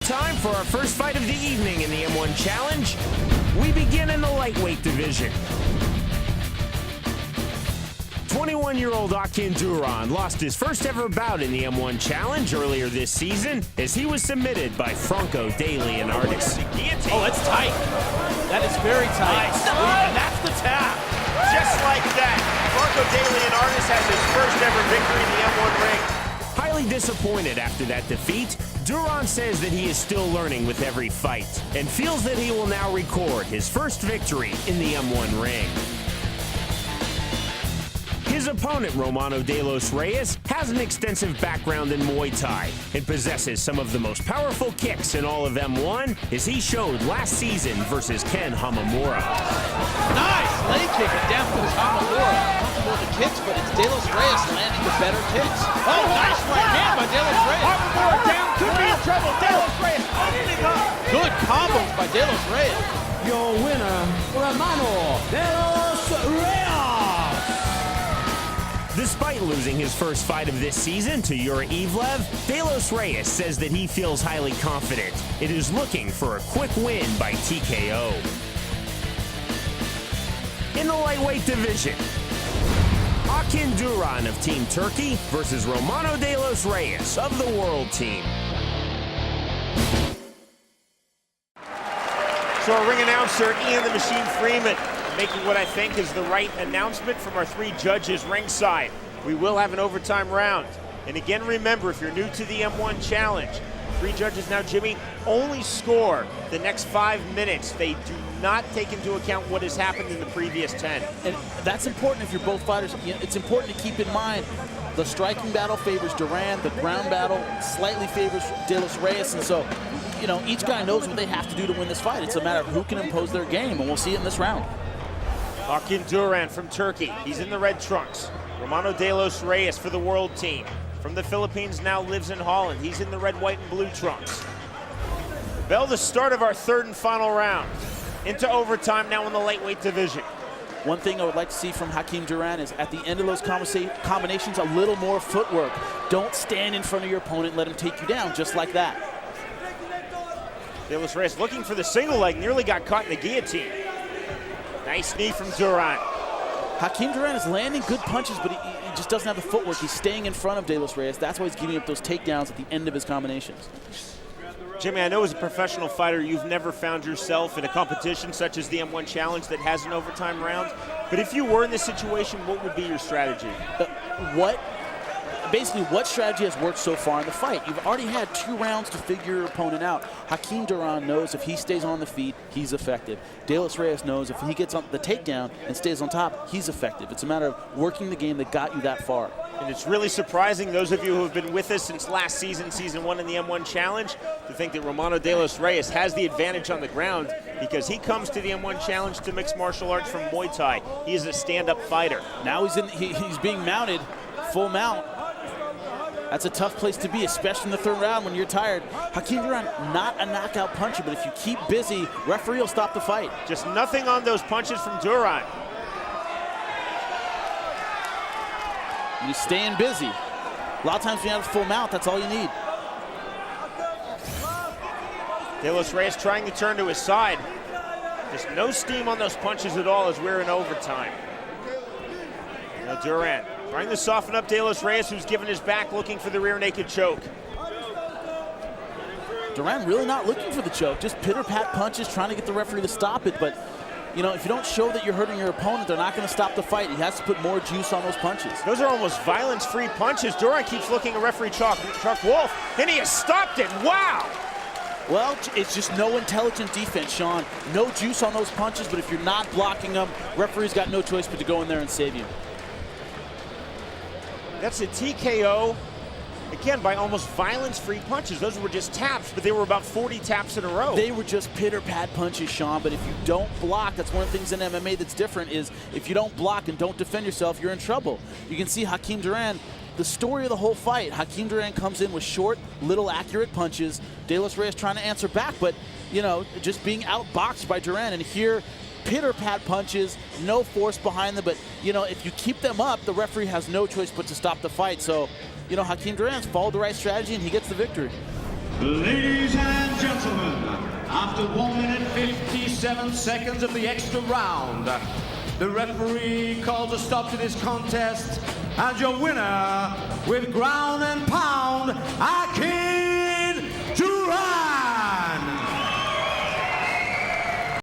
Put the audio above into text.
Time for our first fight of the evening in the M1 Challenge. We begin in the lightweight division. 21-year-old Akin Duran lost his first ever bout in the M1 Challenge earlier this season as he was submitted by Franco Daly and Artis. Oh, that's tight. That is very tight. Nice. And that's the tap. Just like that, Franco Daly and Artis has his first ever victory in the M1 ring. Highly disappointed after that defeat, Duran says that he is still learning with every fight and feels that he will now record his first victory in the M1 ring. His opponent, Romano de los Reyes, has an extensive background in Muay Thai and possesses some of the most powerful kicks in all of M1, as he showed last season versus Ken Hamamura. Nice leg kick down to Hamamura. Comfortable with the kicks, but it's de los Reyes landing the better kicks. Oh, nice right hand by de los Reyes. Hamamura down, could be in trouble. De los Reyes opening up. Good combos by de los Reyes. Your winner, Romano de los Reyes. Despite losing his first fight of this season to Yuri Ivlev, de los Reyes says that he feels highly confident. It is looking for a quick win by TKO. In the lightweight division, Akin Duran of Team Turkey versus Romano de los Reyes of the World Team. So our ring announcer, Ian the Machine Freeman, making what I think is the right announcement from our three judges ringside. We will have an overtime round. And again, remember, if you're new to the M1 Challenge, three judges now, Jimmy, only score the next 5 minutes. They do not take into account what has happened in the previous 10. And that's important if you're both fighters. It's important to keep in mind the striking battle favors Duran, the ground battle slightly favors de los Reyes, and so, you know, each guy knows what they have to do to win this fight. It's a matter of who can impose their game, and we'll see it in this round. Akin Duran from Turkey, he's in the red trunks. Romano de los Reyes for the World Team. From the Philippines, now lives in Holland. He's in the red, white, and blue trunks. Bell, the start of our third and final round. Into overtime now in the lightweight division. One thing I would like to see from Akin Duran is at the end of those combinations, a little more footwork. Don't stand in front of your opponent and let him take you down just like that. De los Reyes looking for the single leg, nearly got caught in the guillotine. Nice knee from Duran. Akin Duran is landing good punches, but he just doesn't have the footwork. He's staying in front of de los Reyes. That's why he's giving up those takedowns at the end of his combinations. Jimmy, I know as a professional fighter, you've never found yourself in a competition such as the M1 Challenge that has an overtime round. But if you were in this situation, what would be your strategy? Basically, what strategy has worked so far in the fight? You've already had 2 rounds to figure your opponent out. Akin Duran knows if he stays on the feet, he's effective. De los Reyes knows if he gets on the takedown and stays on top, he's effective. It's a matter of working the game that got you that far. And it's really surprising, those of you who have been with us since last season, season 1 in the M1 Challenge, to think that Romano de los Reyes has the advantage on the ground because he comes to the M1 Challenge to mixed martial arts from Muay Thai. He is a stand-up fighter. Now he's being mounted, full mount. That's a tough place to be, especially in the third round when you're tired. Akin Duran, not a knockout puncher, but if you keep busy, referee will stop the fight. Just nothing on those punches from Duran. You're staying busy. A lot of times when you have a full mount, that's all you need. De los Reyes trying to turn to his side. Just no steam on those punches at all as we're in overtime. Now Duran trying to soften up de los Reyes, who's given his back, looking for the rear naked choke. Duran really not looking for the choke, just pitter-pat punches, trying to get the referee to stop it. But, you know, if you don't show that you're hurting your opponent, they're not going to stop the fight. He has to put more juice on those punches. Those are almost violence-free punches. Duran keeps looking at referee Chuck Wolf, and he has stopped it. Wow! Well, it's just no intelligent defense, Sean. No juice on those punches, but if you're not blocking them, referee's got no choice but to go in there and save you. That's a TKO, again, by almost violence-free punches. Those were just taps, but they were about 40 taps in a row. They were just pitter-pat punches, Sean, but if you don't block, that's one of the things in MMA that's different, is if you don't block and don't defend yourself, you're in trouble. You can see Akin Duran, the story of the whole fight. Akin Duran comes in with short, little accurate punches. De los Reyes trying to answer back, but, you know, just being outboxed by Duran. And here, pitter-pat punches, no force behind them, but, you know, if you keep them up, the referee has no choice but to stop the fight. So, you know, Akin Duran's followed the right strategy, and he gets the victory. Ladies and 7 seconds of the extra round. The referee calls a stop to this contest, and your winner with ground and pound, Akin